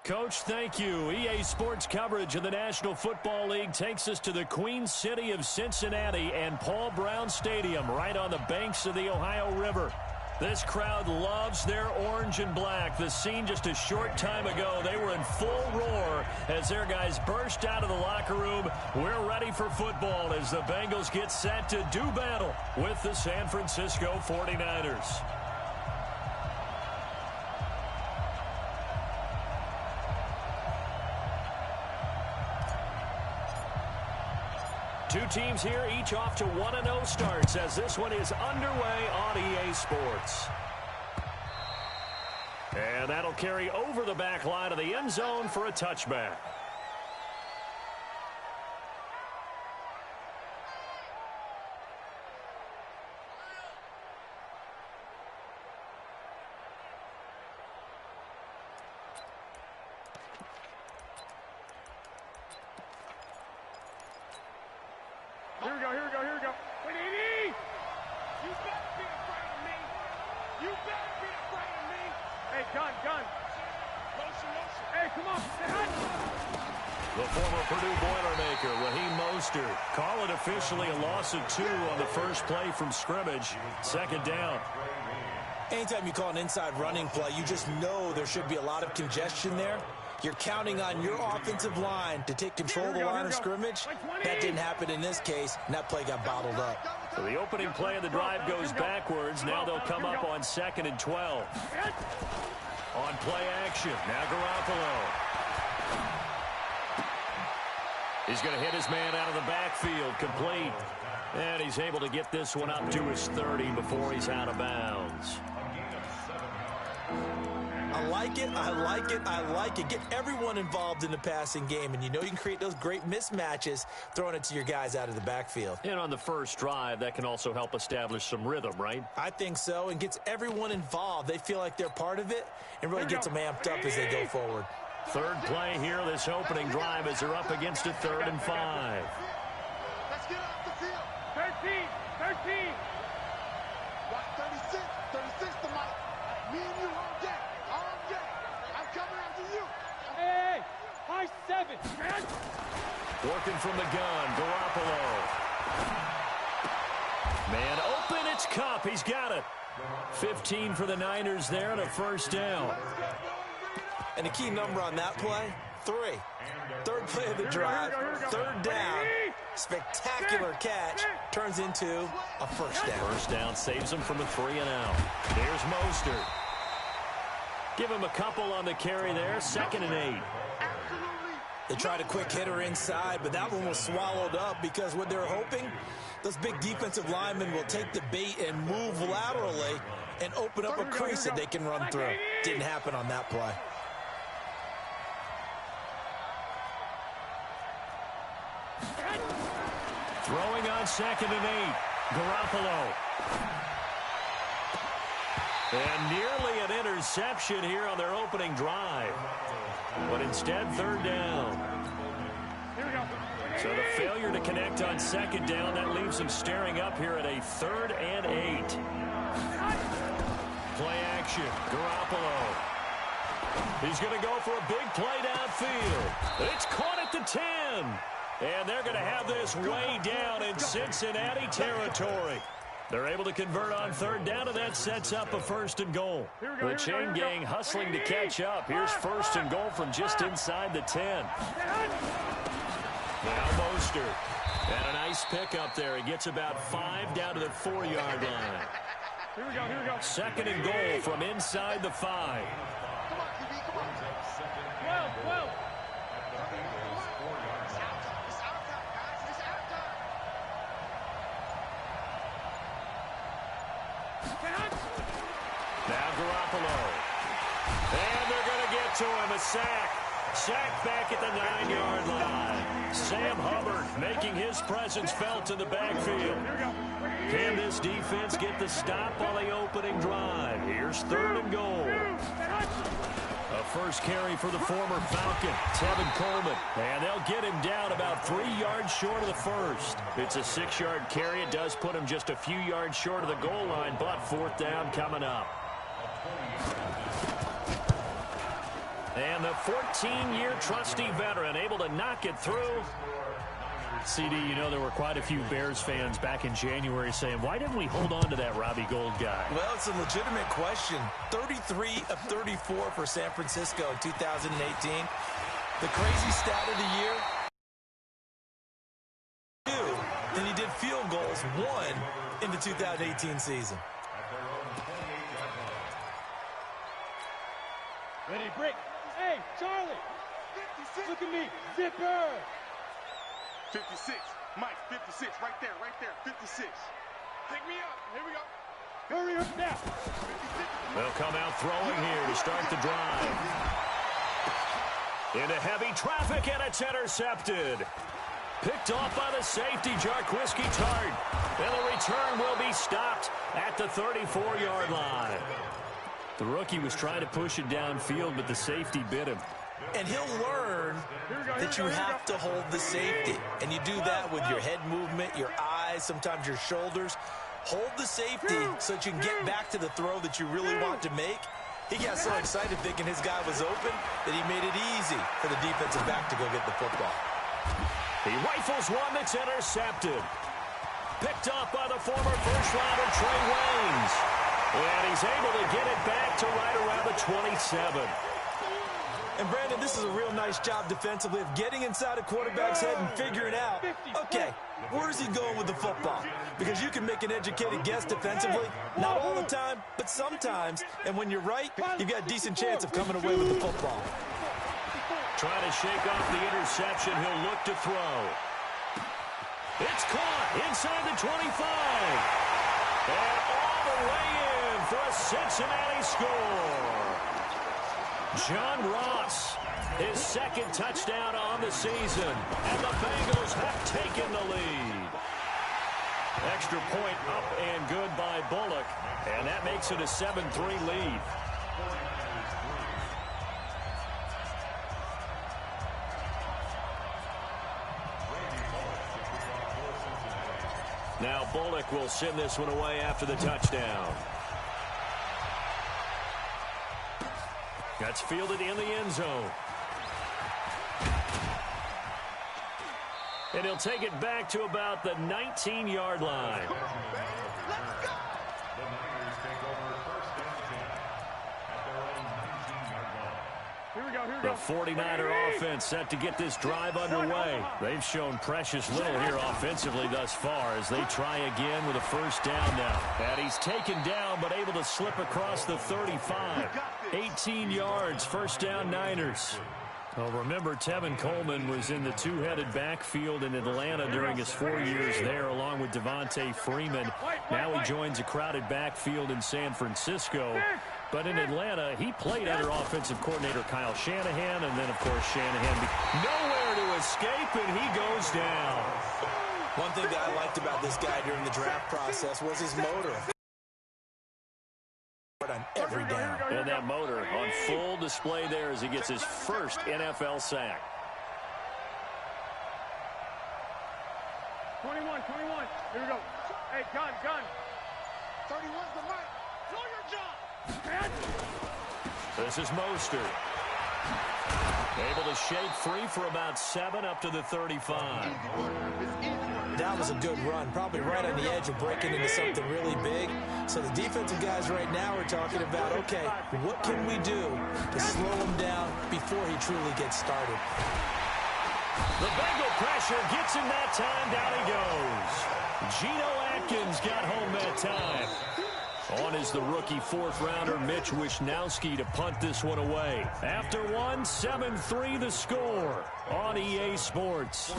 Coach, thank you. EA Sports coverage of the National Football League takes us to the Queen City of Cincinnati and Paul Brown Stadium right on the banks of the Ohio River. This crowd loves their orange and black. The scene just a short time ago, they were in full roar as their guys burst out of the locker room. We're ready for football as the Bengals get set to do battle with the San Francisco 49ers. Two teams here, each off to 1-0 starts as this one is underway on EA Sports. And that'll carry over the back line of the end zone for a touchback. Here we go. Wait, Edie! You better be afraid of me. You better be afraid of me. Hey, gun. Motion. Hey, come on. The former Purdue Boilermaker, Raheem Mostert. Call it officially a loss of 2 on the first play from scrimmage. Second down. Anytime you call an inside running play, you just know there should be a lot of congestion there. You're counting on your offensive line to take control of the line of scrimmage. That didn't happen in this case, and that play got bottled up. So the opening play of the drive goes backwards. Now they'll come up on 2nd and 12. On play action, now Garoppolo. He's going to hit his man out of the backfield, complete. And he's able to get this one up to his 30 before he's out of bounds. I like it. Get everyone involved in the passing game, and you know you can create those great mismatches throwing it to your guys out of the backfield. And on the first drive, that can also help establish some rhythm, right? I think so, and gets everyone involved. They feel like they're part of it, and really gets them amped up as they go forward. Third play here, this opening drive, as they're up against a 3rd and 5. Let's get off the field. 13. Watch 36 to Mike. Me and you all day. I'm coming after you. Hey, high 7, man. Working from the gun, Garoppolo. Man open, it's Kupp. He's got it. 15 for the Niners there and a first down. And the key number on that play, 3. Third play of the drive, 3rd down. Spectacular catch turns into a first down. First down saves him from a 3-and-out. Here's Mostert. Give him a couple on the carry there. 2nd and 8. They tried a quick hitter inside, but that one was swallowed up because what they're hoping, those big defensive linemen will take the bait and move laterally and open up a crease that they can run through. Didn't happen on that play. Throwing on 2nd and 8. Garoppolo. And nearly an interception here on their opening drive. But instead, 3rd down. So the failure to connect on 2nd down, that leaves them staring up here at a 3rd and 8. Play action. Garoppolo. He's going to go for a big play downfield. It's caught at the 10. And they're going to have this way down in Cincinnati territory. They're able to convert on 3rd down, and that sets up a 1st and goal. The chain gang hustling to catch up. Here's 1st and goal from just inside the 10. Now Mostert. And a nice pick up there. He gets about 5 down to the 4-yard line. Here we go. 2nd and goal from inside the 5. Come on, QB, come on. 12. Now Garoppolo. And they're going to get to him. A sack. Sack back at the 9-yard line. Sam Hubbard making his presence felt in the backfield. Can this defense get the stop on the opening drive? Here's 3rd and goal. A first carry for the former Falcon, Tevin Coleman. And they'll get him down about 3 yards short of the first. It's a 6-yard carry. It does put him just a few yards short of the goal line, but 4th down coming up. And the 14-year trusty veteran able to knock it through. CD, you know there were quite a few Bears fans back in January saying, why didn't we hold on to that Robbie Gould guy? Well, it's a legitimate question. 33 of 34 for San Francisco in 2018. The crazy stat of the year, 2, and he did field goals 1 in the 2018 season. Ready, break. Hey, Charlie. 56. Look at me. Zipper. 56. Mike, 56. Right there, 56. Pick me up. Here we go. Hurry up now. 56. They'll come out throwing here to start the drive. Into heavy traffic, and it's intercepted. Picked off by the safety, Jarquiski Tart. And the return will be stopped at the 34-yard line. The rookie was trying to push it downfield, but the safety bit him. And he'll learn that you have to hold the safety. And you do that with your head movement, your eyes, sometimes your shoulders. Hold the safety so that you can get back to the throw that you really want to make. He got so excited thinking his guy was open that he made it easy for the defensive back to go get the football. He rifles one that's intercepted. Picked off by the former first-rounder Trey Waynes. And he's able to get it back to right around the 27. And, Brandon, this is a real nice job defensively of getting inside a quarterback's head and figuring out, okay, where is he going with the football? Because you can make an educated guess defensively, not all the time, but sometimes. And when you're right, you've got a decent chance of coming away with the football. Trying to shake off the interception. He'll look to throw. It's caught inside the 25. And all the way in for a Cincinnati score. John Ross, his second touchdown on the season. And the Bengals have taken the lead. Extra point up and good by Bullock. And that makes it a 7-3 lead. Now Bullock will send this one away after the touchdown. That's fielded in the end zone. And he'll take it back to about the 19-yard line. The 49er offense set to get this drive underway. They've shown precious little here offensively thus far as they try again with a first down now. And he's taken down but able to slip across the 35. 18 yards, first down Niners. Well, remember, Tevin Coleman was in the two-headed backfield in Atlanta during his 4 years there, along with Devontae Freeman. Now he joins a crowded backfield in San Francisco. But in Atlanta, he played under offensive coordinator Kyle Shanahan, and then, of course, Shanahan nowhere to escape, and he goes down. One thing that I liked about this guy during the draft process was his motor. On every down. And that motor on full display there as he gets his first NFL sack. 21. Here we go. Hey, gun. 31's the mic. Do your job. This is Mostert. Able to shake free for about 7 up to the 35. That was a good run, probably right on the edge of breaking into something really big. So the defensive guys right now are talking about, okay, what can we do to slow him down before he truly gets started? The Bengal pressure gets him that time. Down he goes. Geno Atkins got home that time. On is the rookie fourth-rounder Mitch Wishnowsky to punt this one away. After one, 7-3 the score on EA Sports.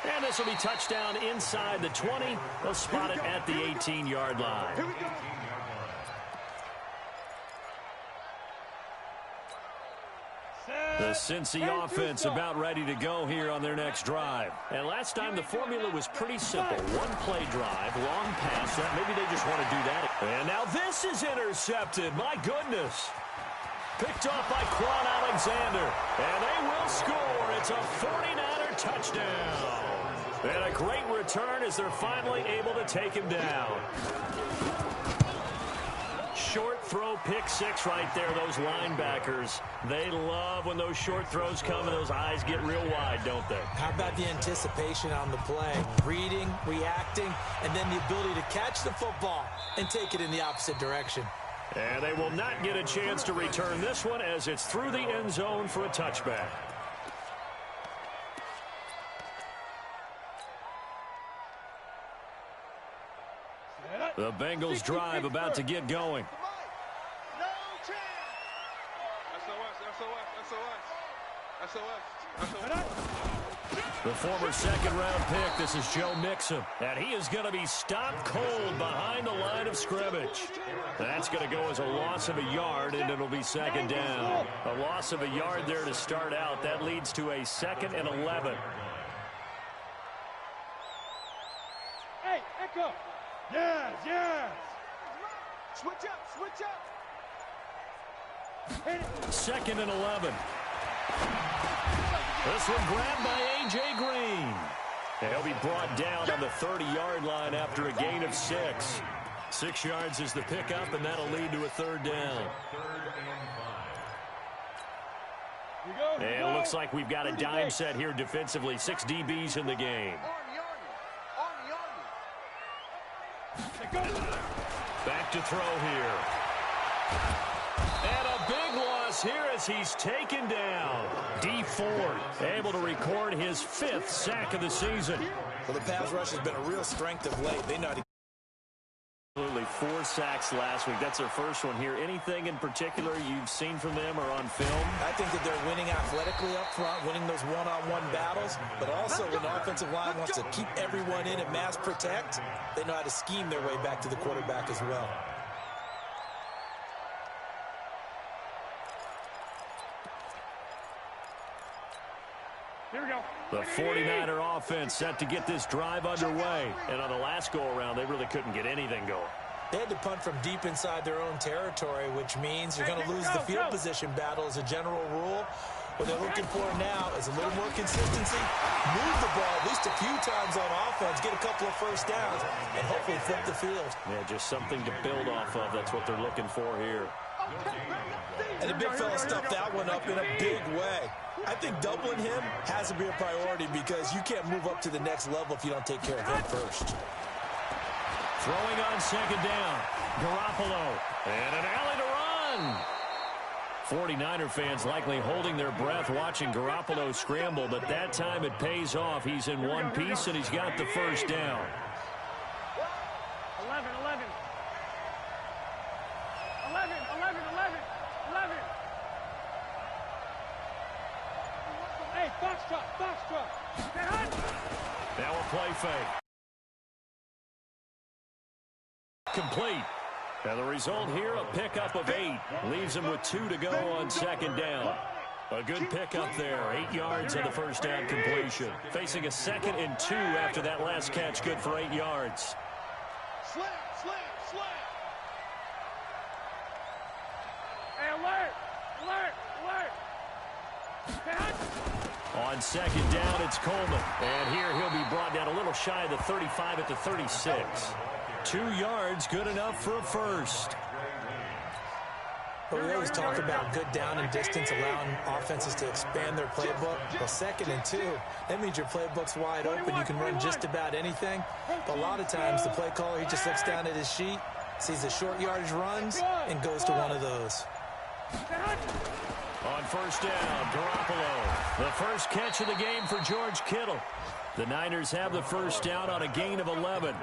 And this will be touchdown inside the 20. They'll spot it at the 18-yard line. The Cincy offense about ready to go here on their next drive. And last time the formula was pretty simple. One-play drive, long pass. Maybe they just want to do that. And now this is intercepted. My goodness. Picked off by Quan Alexander. And they will score. It's a 49er touchdown. And a great return as they're finally able to take him down. Short throw, pick six right there. Those linebackers, they love when those short throws come and those eyes get real wide, don't they? How about the anticipation on the play? Reading, reacting, and then the ability to catch the football and take it in the opposite direction. And they will not get a chance to return this one as it's through the end zone for a touchback. The Bengals drive about to get going. The former second-round pick, this is Joe Mixon, and he is going to be stopped cold behind the line of scrimmage. That's going to go as a loss of a yard, and it'll be second down. A loss of a yard there to start out. That leads to a 2nd and 11. Hey, Echo. Yes, yes. Switch up, switch up. Hit it. 2nd and 11. This one grabbed by A.J. Green. And he'll be brought down on the 30-yard line after a gain of 6. 6 yards is the pickup, and that'll lead to a 3rd down. And it looks like we've got a dime set here defensively. 6 DBs in the game. Back to throw here. And a big loss here as he's taken down. D Ford able to record his 5th sack of the season. Well, the pass rush has been a real strength of late. They know how to... Absolutely 4 sacks last week. That's their first one here. Anything in particular you've seen from them or on film? I think that they're winning athletically up front, winning those one-on-one battles, but also when the offensive line wants to keep everyone in and mass protect, they know how to scheme their way back to the quarterback as well. Here we go. The 49er offense set to get this drive underway. And on the last go-around, they really couldn't get anything going. They had to punt from deep inside their own territory, which means you're going to lose the field position battle as a general rule. What they're looking for now is a little more consistency, move the ball at least a few times on offense, get a couple of first downs, and hopefully flip the field. Yeah, just something to build off of. That's what they're looking for here. And the big fella stuffed that one up in a big way. I think doubling him has to be a priority because you can't move up to the next level if you don't take care of him first. Throwing on 2nd down. Garoppolo. And an alley to run. 49er fans likely holding their breath watching Garoppolo scramble, but that time it pays off. He's in one piece, and he's got the first down. 11, 11. 11, 11, 11, 11. Hey, foxtrot. Now a play fake. Complete. And the result here, a pickup of 8. Leaves him with 2 to go on 2nd down. A good pickup there. 8 yards on the first down completion. Facing a 2nd and 2 after that last catch. Good for 8 yards. Slam. Hey, alert. On 2nd down, it's Coleman. And here he'll be brought down a little shy of the 35 at the 36. 2 yards, good enough for a first. But we always talk about good down and distance, allowing offenses to expand their playbook. Well, 2nd and 2, that means your playbook's wide open. You can run just about anything. But a lot of times, the play caller, he just looks down at his sheet, sees the short yardage runs, and goes to one of those. On 1st down, Garoppolo. The first catch of the game for George Kittle. The Niners have the first down on a gain of 11.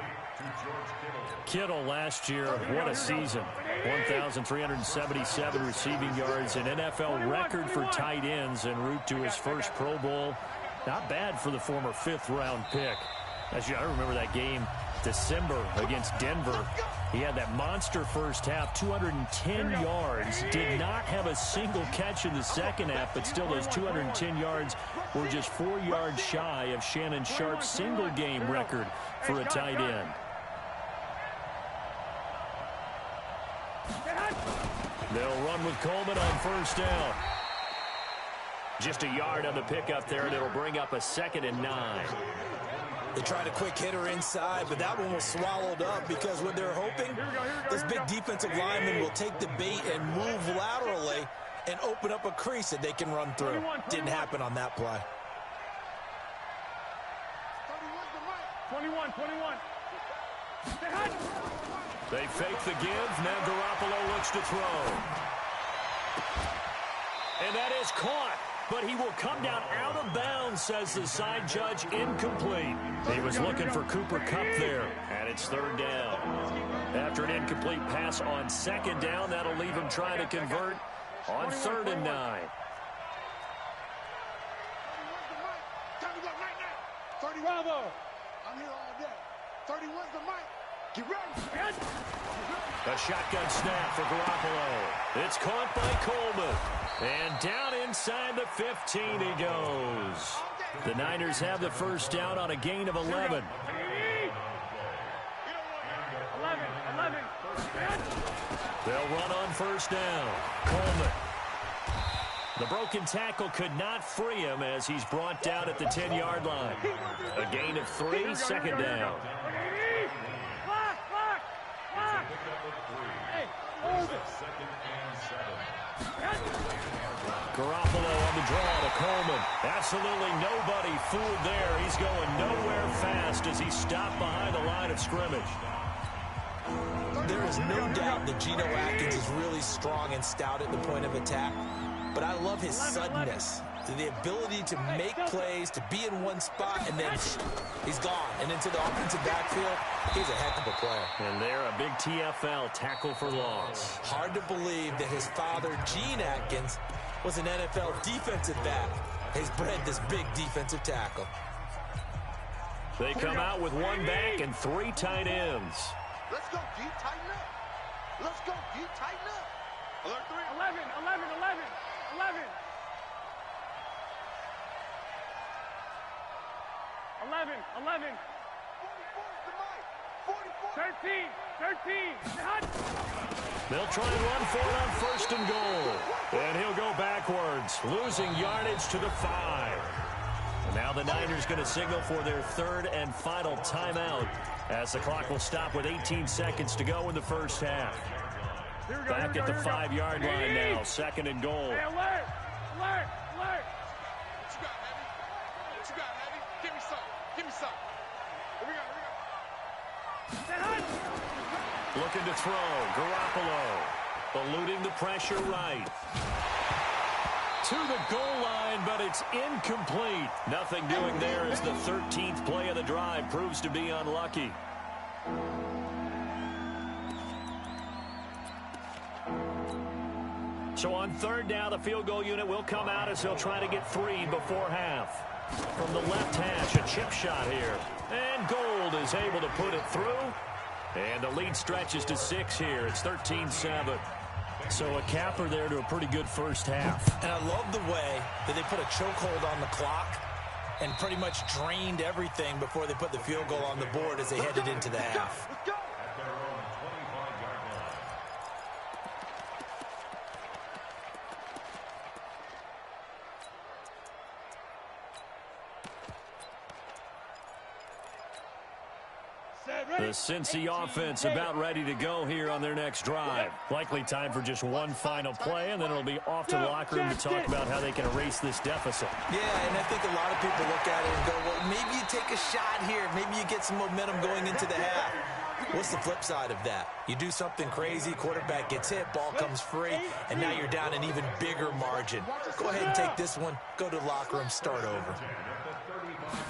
Kittle last year, what a season. 1,377 receiving yards, an NFL record for tight ends en route to his first Pro Bowl. Not bad for the former 5th-round pick. I remember that game, December against Denver. He had that monster first half, 210 yards. Did not have a single catch in the second half, but still those 210 yards were just 4 yards shy of Shannon Sharp's single-game record for a tight end. They'll run with Coleman on 1st down. Just a yard on the pickup there, and it'll bring up a 2nd and 9. They tried a quick hitter inside, but that one was swallowed up because what they're hoping, this big defensive lineman will take the bait and move laterally and open up a crease that they can run through. Didn't happen on that play. 21. They fake the give. Now Garoppolo looks to throw. And that is caught. But he will come down out of bounds, says the side judge. Incomplete. He was looking for Cooper Kupp there. And it's third down. After an incomplete pass on second down, that'll leave him trying to convert on 3rd and 9. Bravo. I'm here all day. 31's the mic. Get ready. A shotgun snap for Garoppolo. It's caught by Coleman. And down inside the 15 he goes. The Niners have the first down on a gain of 11. 11. They'll run on first down. Coleman. The broken tackle could not free him as he's brought down at the 10-yard line. A gain of 3, second down. Hey, hold it. Garoppolo on the draw to Coleman. Absolutely nobody fooled there. He's going nowhere fast as he stopped behind the line of scrimmage. There is no doubt that Geno Atkins is really strong and stout at the point of attack, but I love his suddenness, the ability to make plays, to be in one spot, and then he's gone. And into the offensive backfield, he's a heck of a player. And there, a big TFL, tackle for loss. Hard to believe that his father, Gene Atkins, was an NFL defensive back. He's bred this big defensive tackle. They come out with one back and 3 tight ends. Let's go, G. Tighten up. Let's go, G. Tighten up. Alert 3. 11. 13. They'll try and run for it on 1st and goal. And he'll go backwards, losing yardage to the 5. And now the Niners going to signal for their 3rd and final timeout as the clock will stop with 18 seconds to go in the first half. Back at the 5-yard line now, 2nd and goal. Hey, alert. What you got, Heavy? Give me some. Here we go. Looking to throw. Garoppolo eluding the pressure right. To the goal line, but it's incomplete. Nothing doing there as the 13th play of the drive proves to be unlucky. So on 3rd down, the field goal unit will come out as he'll try to get 3 before half. From the left hash, a chip shot here. And Gold is able to put it through. And the lead stretches to 6 here. It's 13-7. So a capper there to a pretty good first half. And I love the way that they put a chokehold on the clock and pretty much drained everything before they put the field goal on the board as they headed into the half. Let's go. The Cincy offense about ready to go here on their next drive. Likely time for just one final play, and then it'll be off to the locker room to talk about how they can erase this deficit. Yeah, and I think a lot of people look at it and go, well, maybe you take a shot here. Maybe you get some momentum going into the half. What's the flip side of that? You do something crazy, quarterback gets hit, ball comes free, and now you're down an even bigger margin. Go ahead and take this one, go to the locker room, start over.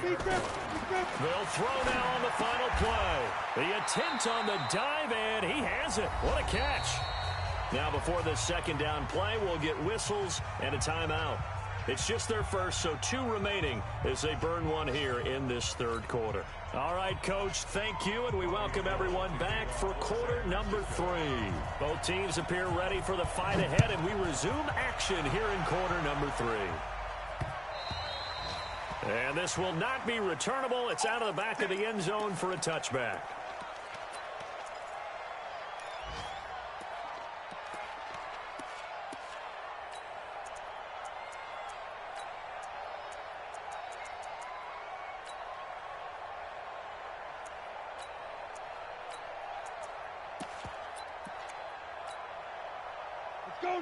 They'll throw now on the final play. The attempt on the dive, and he has it. What a catch. Now before the 2nd down play, we'll get whistles and a timeout. It's just their first, so 2 remaining as they burn one here in this 3rd quarter. All right, Coach, thank you, and we welcome everyone back for quarter number 3. Both teams appear ready for the fight ahead, and we resume action here in quarter number 3. And this will not be returnable. It's out of the back of the end zone for a touchback.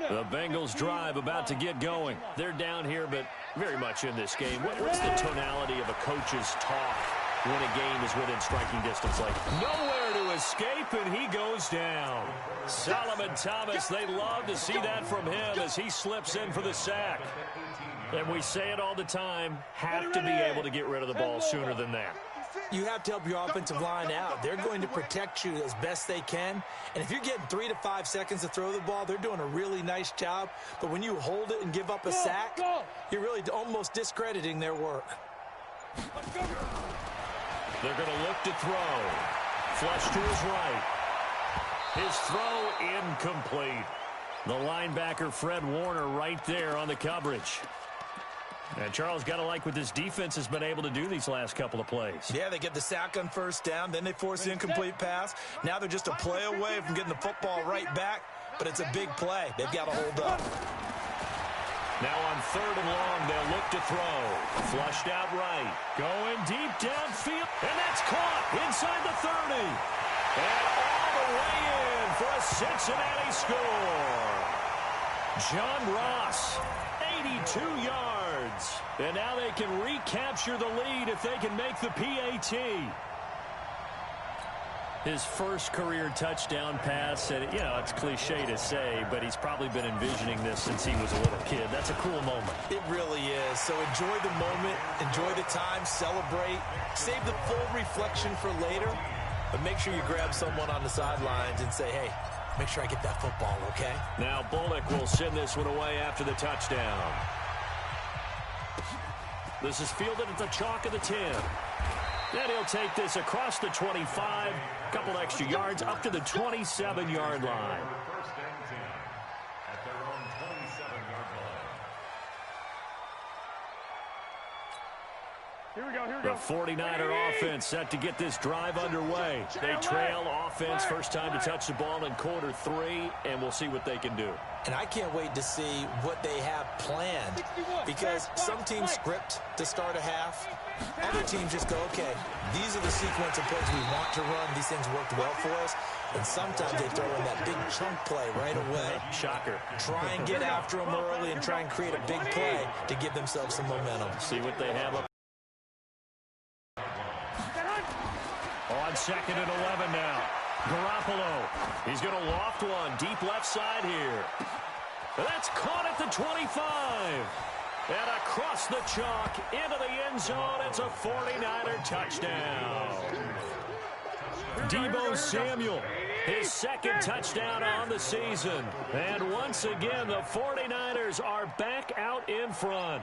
The Bengals drive about to get going. They're down here, but very much in this game. What's the tonality of a coach's talk when a game is within striking distance? Like, nowhere to escape, and he goes down. Solomon Thomas, they love to see that from him as he slips in for the sack. And we say it all the time, have to be able to get rid of the ball sooner than that. You have to help your offensive line out. They're going to protect you as best they can. And if you're getting 3 to 5 seconds to throw the ball, they're doing a really nice job. But when you hold it and give up a sack, you're really almost discrediting their work. They're going to look to throw. Flush to his right. His throw incomplete. The linebacker, Fred Warner, right there on the coverage. And Charles, got to like what this defense has been able to do these last couple of plays. Yeah, they get the sack on first down, then they force the incomplete pass. Now they're just a play away from getting the football right back, but it's a big play. They've got to hold up. Now on 3rd and long, they'll look to throw. Flushed out right. Going deep downfield, and that's caught inside the 30. And all the way in for a Cincinnati score. John Ross, 82 yards. And now they can recapture the lead if they can make the PAT. His first career touchdown pass, and it's cliche to say, but he's probably been envisioning this since he was a little kid. That's a cool moment. It really is. So enjoy the moment, enjoy the time, celebrate, save the full reflection for later, but make sure you grab someone on the sidelines and say, hey, make sure I get that football, okay? Now Bullock will send this one away after the touchdown. This is fielded at the chalk of the 10. Then he'll take this across the 25, a couple extra yards up to the 27-yard line. Here we go. The 49er offense set to get this drive underway. They trail offense first time to touch the ball in quarter 3, and we'll see what they can do. And I can't wait to see what they have planned, because some teams script to start a half. Other teams just go, okay, these are the sequence of plays we want to run. These things worked well for us. And sometimes they throw in that big chunk play right away. Shocker. Try and get after them early and try and create a big play to give themselves some momentum. See what they have up. On 2nd and 11 now. Garoppolo. He's going to loft one deep left side here. That's caught at the 25. And across the chalk into the end zone. It's a 49er touchdown. Deebo Samuel, his 2nd touchdown on the season. And once again, the 49ers are back out in front.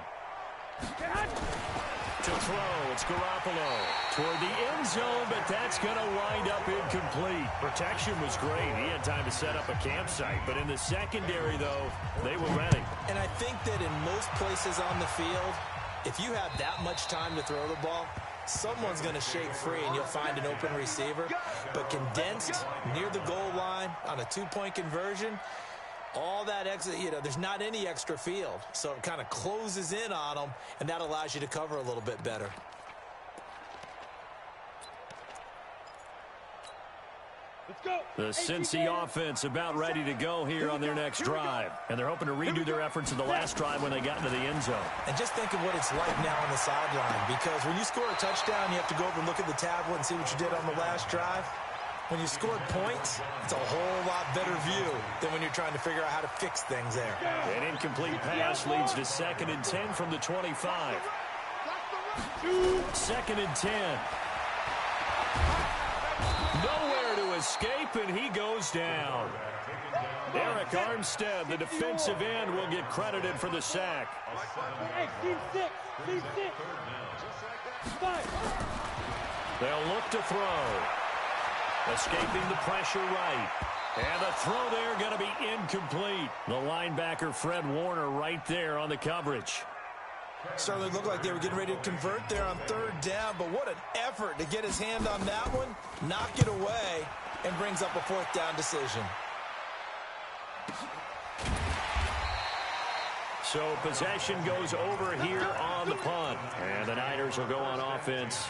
To throw, it's Garoppolo toward the end zone, but that's going to wind up incomplete. Protection was great. He had time to set up a campsite, but in the secondary, though, they were ready. And I think that in most places on the field, if you have that much time to throw the ball, someone's going to shake free and you'll find an open receiver. But condensed near the goal line on a 2-point conversion, all that extra, there's not any extra field. So it kind of closes in on them, and that allows you to cover a little bit better. Let's go. The Cincy offense about ready to go here on their next drive. And they're hoping to redo their efforts in the last drive when they got into the end zone. And just think of what it's like now on the sideline, because when you score a touchdown, you have to go over and look at the tablet and see what you did on the last drive. When you scored points, it's a whole lot better view than when you're trying to figure out how to fix things there. An incomplete pass leads to 2nd and 10 from the 25. 2nd and 10. Nowhere to escape, and he goes down. Eric Armstead, the defensive end, will get credited for the sack. Hey, team 6. Team 6. 5. They'll look to throw. Escaping the pressure right. And the throw there going to be incomplete. The linebacker, Fred Warner, right there on the coverage. Certainly looked like they were getting ready to convert there on 3rd down, but what an effort to get his hand on that one, knock it away, and brings up a 4th down decision. So possession goes over here on the punt. And the Niners will go on offense,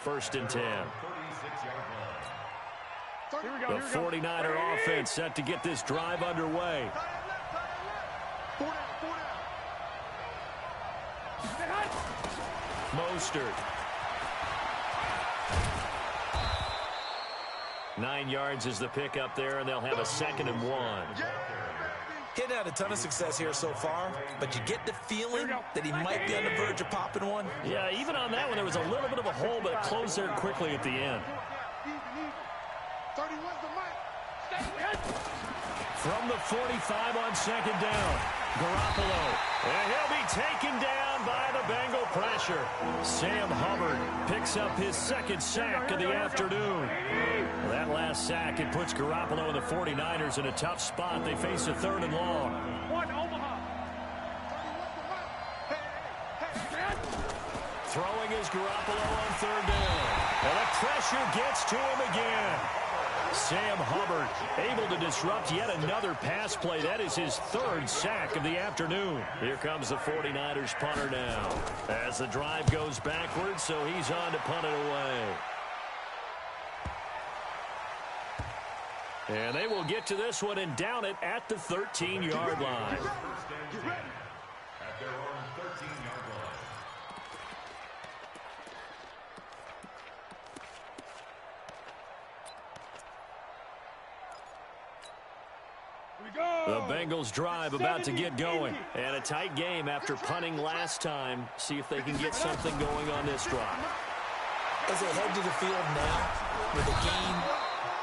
1st and 10. The 49er offense set to get this drive underway. Four down. Mostert. 9 yards is the pickup there, and they'll have a 2nd and 1. Hitting out a ton of success here so far, but you get the feeling that he might be on the verge of popping one. Yeah, even on that one, there was a little bit of a hole, but it closed there quickly at the end. 31's the mic. From the 45 on 2nd down, Garoppolo. And he'll be taken down by the Bengal pressure. Sam Hubbard picks up his 2nd sack of the afternoon. That last sack, it puts Garoppolo and the 49ers in a tough spot. They face a 3rd and long. Throwing is Garoppolo on 3rd down. And the pressure gets to him again. Sam Hubbard able to disrupt yet another pass play. That is his 3rd sack of the afternoon. Here comes the 49ers punter now. As the drive goes backwards, so he's on to punt it away. And they will get to this one and down it at the 13-yard line. The Bengals drive about to get going. And a tight game after punting last time. See if they can get something going on this drive. As they head to the field now, with the game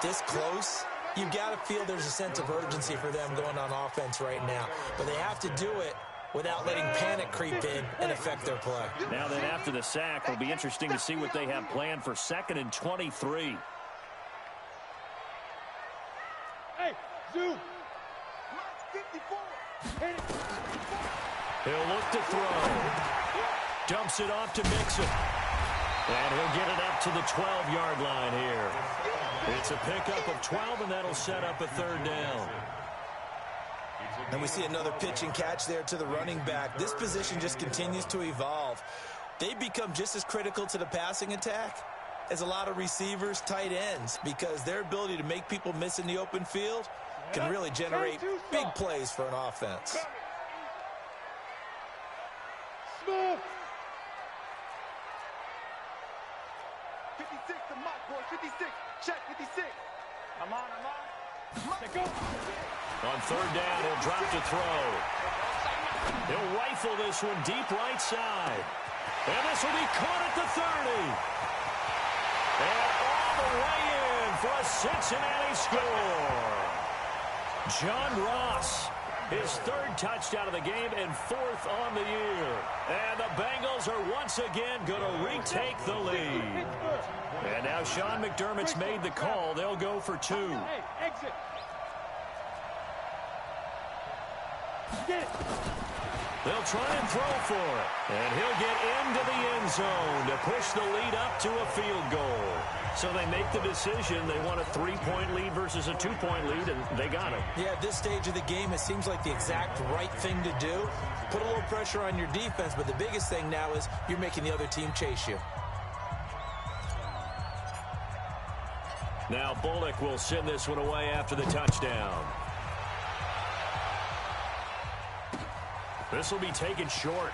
this close, you've got to feel there's a sense of urgency for them going on offense right now. But they have to do it without letting panic creep in and affect their play. Now then, after the sack, it'll be interesting to see what they have planned for 2nd and 23. Hey, Zoo. He'll look to throw. Dumps it off to Mixon. And he'll get it up to the 12-yard line here. It's a pickup of 12, and that'll set up a 3rd down. And we see another pitch and catch there to the running back. This position just continues to evolve. They become just as critical to the passing attack as a lot of receivers, tight ends, because their ability to make people miss in the open field can really generate big plays for an offense. Smooth. 56 the mic, boy. 56. Check 56. I'm on. Let go. On 3rd down, he'll drop to throw. He'll rifle this one deep right side. And this will be caught at the 30. And all the way in for a Cincinnati score. John Ross, his 3rd touchdown of the game and 4th on the year. And the Bengals are once again going to retake the lead. And now Sean McDermott's made the call. They'll go for 2. Hey, exit. Get it. They'll try and throw for it. And he'll get into the end zone to push the lead up to a field goal. So they make the decision. They want a 3-point lead versus a 2-point lead, and they got it. Yeah, at this stage of the game, it seems like the exact right thing to do. Put a little pressure on your defense, but the biggest thing now is you're making the other team chase you. Now Bullock will send this one away after the touchdown. This will be taken short.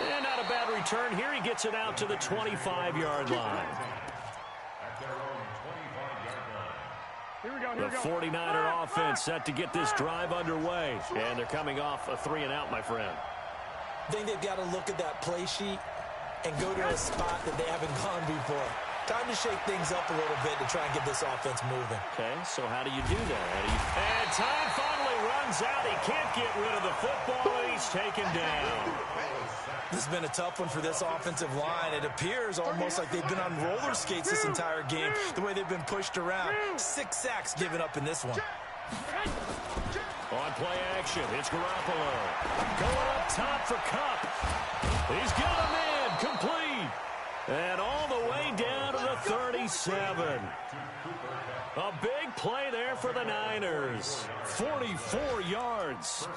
And not a bad return here. He gets it out to the 25-yard line. Here we go. The 49er offense set to get this drive underway. And they're coming off a 3-and-out, my friend. I think they've got to look at that play sheet and go to a spot that they haven't gone before. Time to shake things up a little bit to try and get this offense moving. Okay, so how do you do that? And time finally runs out. He can't get rid of the football, and he's taken down. This has been a tough one for this offensive line. It appears almost like they've been on roller skates this entire game, the way they've been pushed around. 6 sacks given up in this one. On play action, it's Garoppolo. Going up top for Kupp. He's got him in, complete. And all the way down to the 37. A big play there for the Niners. 44 yards.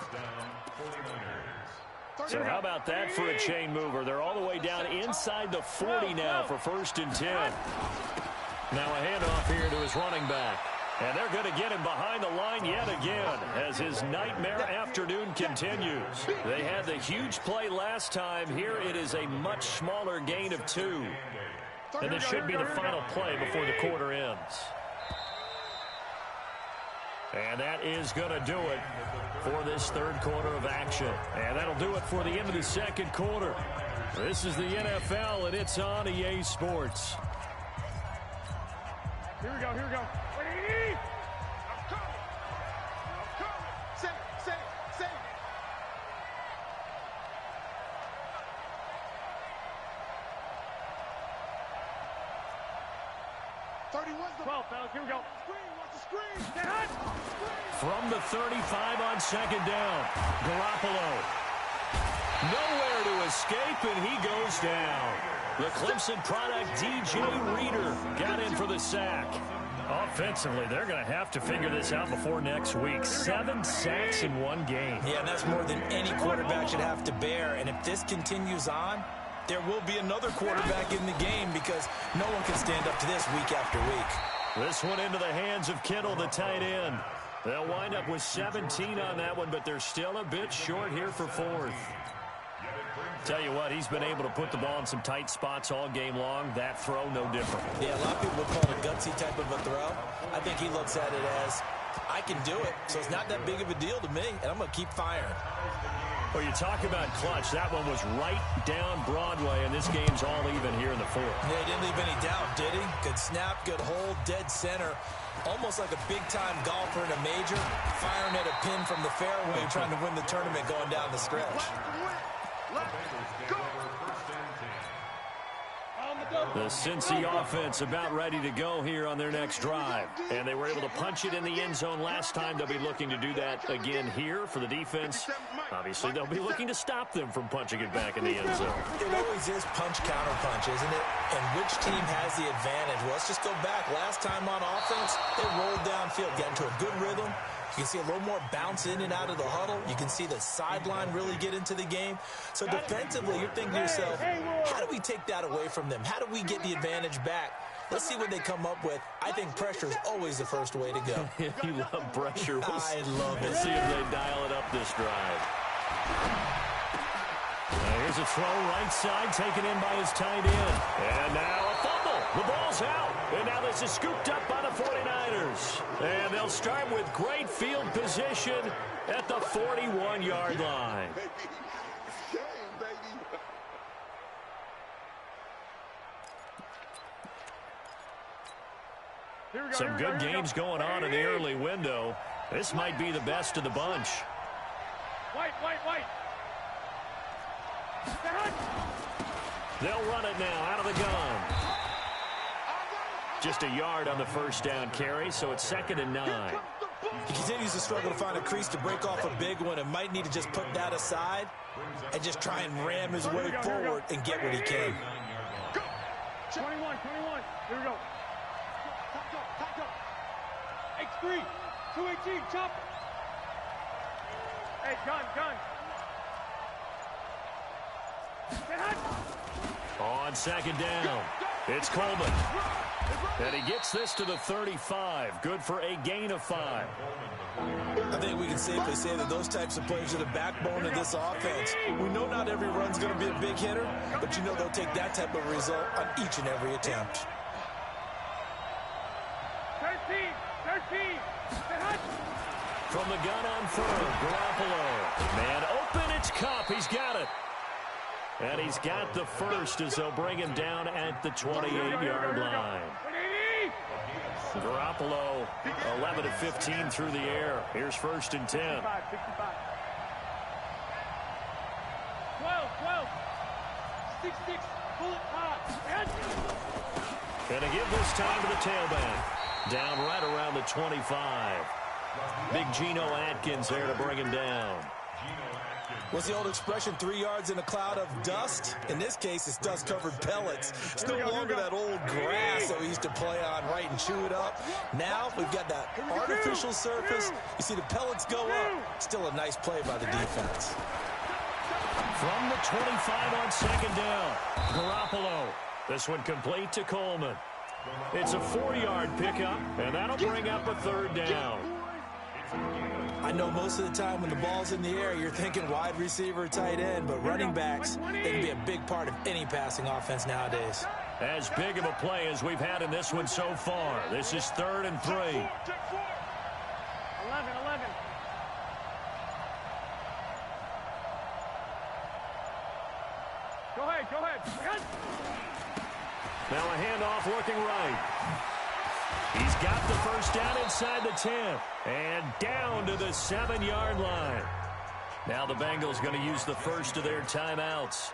So how about that for a chain mover? They're all the way down inside the 40 now for 1st and 10. Now a handoff here to his running back. And they're going to get him behind the line yet again as his nightmare afternoon continues. They had the huge play last time. Here it is a much smaller gain of 2. And this should be the final play before the quarter ends. And that is going to do it for this third quarter of action. And that'll do it for the end of the second quarter. This is the NFL, and it's on EA Sports. Here we go, here we go. I'm coming. I'm coming. Say it. 31's the 12, fellas, here we go. screen. Watch the screen. Get hot. From the 35 on second down, Garoppolo. Nowhere to escape, and he goes down. The Clemson product, DJ Reader, got in for the sack. Offensively, they're going to have to figure this out before next week. 7 sacks in one game. Yeah, and that's more than any quarterback should have to bear. And if this continues on, there will be another quarterback in the game because no one can stand up to this week after week. This one into the hands of Kittle, the tight end. They'll wind up with 17 on that one, but they're still a bit short here for 4th. Tell you what, he's been able to put the ball in some tight spots all game long. That throw, no different. Yeah, a lot of people would call it a gutsy type of a throw. I think he looks at it as, I can do it, so it's not that big of a deal to me, and I'm going to keep firing. Well, you talk about clutch. That one was right down Broadway, and this game's all even here in the 4th. Yeah, he didn't leave any doubt, did he? Good snap, good hold, dead center. Almost like a big-time golfer in a major, firing at a pin from the fairway, trying to win the tournament going down the stretch. The Cincy offense about ready to go here on their next drive. And they were able to punch it in the end zone last time. They'll be looking to do that again here for the defense. Obviously, they'll be looking to stop them from punching it back in the end zone. It always is punch-counter-punch, isn't it? And which team has the advantage? Well, let's just go back. Last time on offense, they rolled downfield, got into a good rhythm. You can see a little more bounce in and out of the huddle. You can see the sideline really get into the game. So defensively, you're thinking to yourself, how do we take that away from them? How do we get the advantage back? Let's see what they come up with. I think pressure is always the first way to go. You love pressure. I love it. We'll see if they dial it up this drive. Here's a throw right side taken in by his tight end. And now a fumble. The ball's out. And now this is scooped up by the 49ers. And they'll start with great field position at the 41-yard line. Some good games going on in the early window. This might be the best of the bunch. White. They'll run it now out of the gun. Just a yard on the first down carry, so it's 2nd and 9. He continues to struggle to find a crease to break off a big one and might need to just put that aside and just try and ram his way forward and get what he can. 21. Here we go. X3. 218. Chop. Hey, gun. Get hot. On 2nd down, it's Coleman. And he gets this to the 35. Good for a gain of 5. I think we can safely say that those types of plays are the backbone of this offense. We know not every run's going to be a big hitter, but you know they'll take that type of result on each and every attempt. 13. From the gun on 3rd, Garoppolo. Man open, it's Cup. He's got it. And he's got the first as they'll bring him down at the 28-yard line. Garoppolo, 11 of 15 through the air. Here's 1st and 10. 12. Pull it hot. Gonna give this time to the tailback. Down right around the 25. Big Geno Atkins there to bring him down. What's the old expression, 3 yards in a cloud of dust? In this case, it's dust-covered pellets. It's no longer that old grass that we used to play on, right, and chew it up. Now we've got that artificial surface. You see the pellets go up. Still a nice play by the defense. From the 25 on 2nd down, Garoppolo. This one complete to Coleman. It's a 4-yard pickup, and that'll bring up a third down. I know most of the time when the ball's in the air, you're thinking wide receiver, tight end, but running backs, they can be a big part of any passing offense nowadays. As big of a play as we've had in this one so far. This is 3rd and 3. 11. Go ahead. Now a handoff looking right. He's got the first down inside the 10. And down to the 7-yard line. Now the Bengals going to use the first of their timeouts.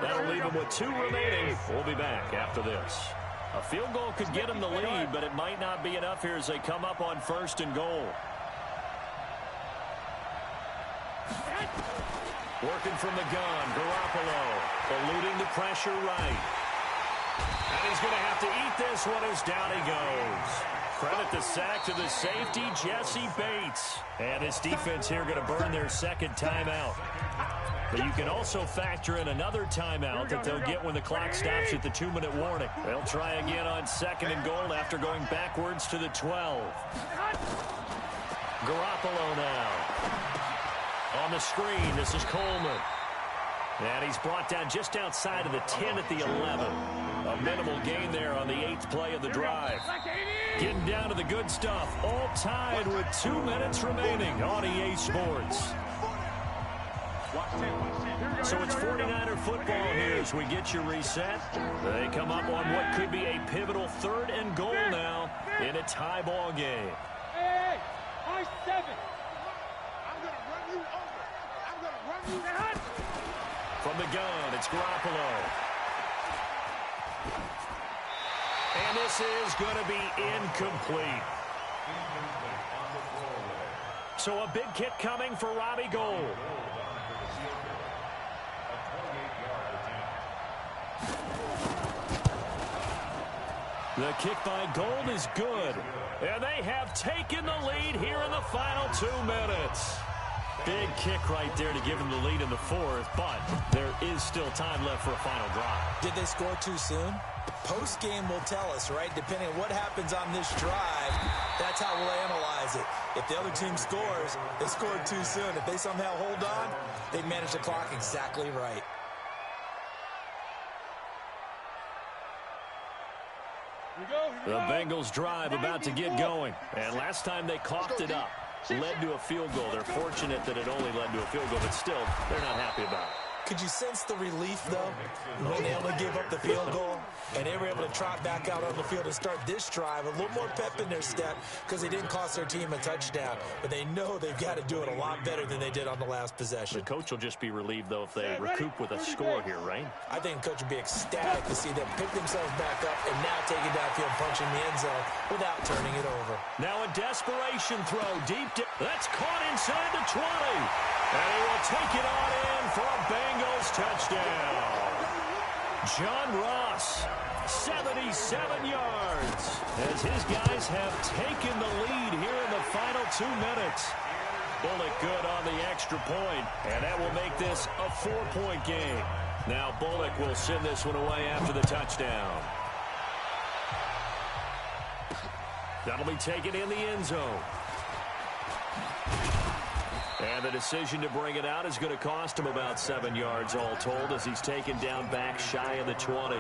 That'll leave them with 2 remaining. We'll be back after this. A field goal could get them the lead, but it might not be enough here as they come up on 1st and goal. Working from the gun, Garoppolo eluding the pressure right. And he's going to have to eat this one as down he goes. Credit the sack to the safety, Jesse Bates. And his defense here going to burn their 2nd timeout. But you can also factor in another timeout that they'll get when the clock stops at the 2-minute warning. They'll try again on 2nd and goal after going backwards to the 12. Garoppolo now. On the screen, this is Coleman. And he's brought down just outside of the 10 at the 11. A minimal gain there on the 8th play of the drive. Getting down to the good stuff. All tied with 2 minutes remaining on EA Sports. So it's 49er football here as we get you reset. They come up on what could be a pivotal 3rd and goal now in a tie ball game. Hey, high 7. I'm going to run you over. I'm going to run you down. From the gun, it's Garoppolo. And this is going to be incomplete. So a big kick coming for Robbie Gould. The kick by Gould is good. And they have taken the lead here in the final 2 minutes. Big kick right there to give them the lead in the 4th, but there is still time left for a final drive. Did they score too soon? Post-game will tell us, right? Depending on what happens on this drive, that's how we'll analyze it. If the other team scores, they scored too soon. If they somehow hold on, they manage the clock exactly right. The Bengals drive about to get going. And last time they coughed it up, led to a field goal. They're fortunate that it only led to a field goal, but still, they're not happy about it. Could you sense the relief, though, when they only gave up the field goal and they were able to trot back out on the field and start this drive a little more pep in their step because they didn't cost their team a touchdown, but they know they've got to do it a lot better than they did on the last possession. The coach will just be relieved, though, if they recoup with a score here, right? I think the coach would be ecstatic to see them pick themselves back up and now take it downfield, punching the end zone without turning it over. Now a desperation throw deep. That's caught inside the 20. And he will take it on in for a Bengals touchdown. John Ross, 77 yards, as his guys have taken the lead here in the final 2 minutes. Bullock good on the extra point, and that will make this a 4-point game. Now Bullock will send this one away after the touchdown. That'll be taken in the end zone. And the decision to bring it out is going to cost him about 7 yards all told as he's taken down back shy of the 20.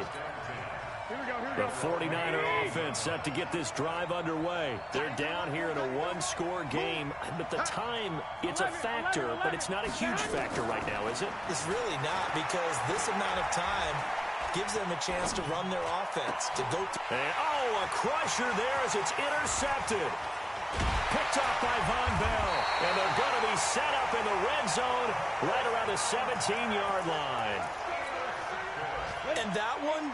The 49er offense set to get this drive underway. They're down here in a 1-score game. At the time, it's a factor, but it's not a huge factor right now, is it? It's really not, because this amount of time gives them a chance to run their offense, to go through. And, oh, a crusher there as it's intercepted. Picked off by Von Bell. And they're going to be set up in the red zone right around the 17-yard line. And that one,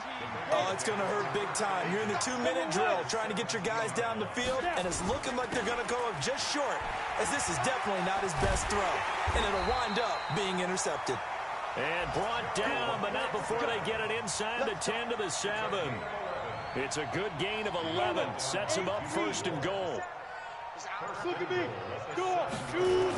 oh, it's going to hurt big time. You're in the 2-minute drill trying to get your guys down the field, and it's looking like they're going to go up just short, as this is definitely not his best throw. And it'll wind up being intercepted. And brought down, but not before they get it inside the 10 to the 7. It's a good gain of 11. Sets him up 1st and goal. Look at me. Go. Shoot.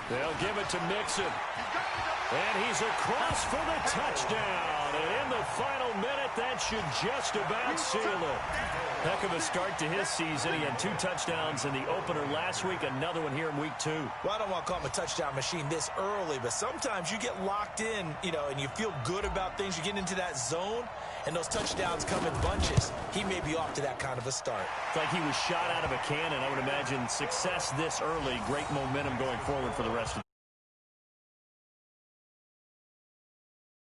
They'll give it to Mixon. And he's across for the touchdown. And in the final minute, that should just about seal it. Heck of a start to his season. He had 2 touchdowns in the opener last week, another one here in week 2. Well, I don't want to call him a touchdown machine this early, but sometimes you get locked in, and you feel good about things. You get into that zone, and those touchdowns come in bunches. He may be off to that kind of a start. It's like he was shot out of a cannon. I would imagine success this early, great momentum going forward for the rest of the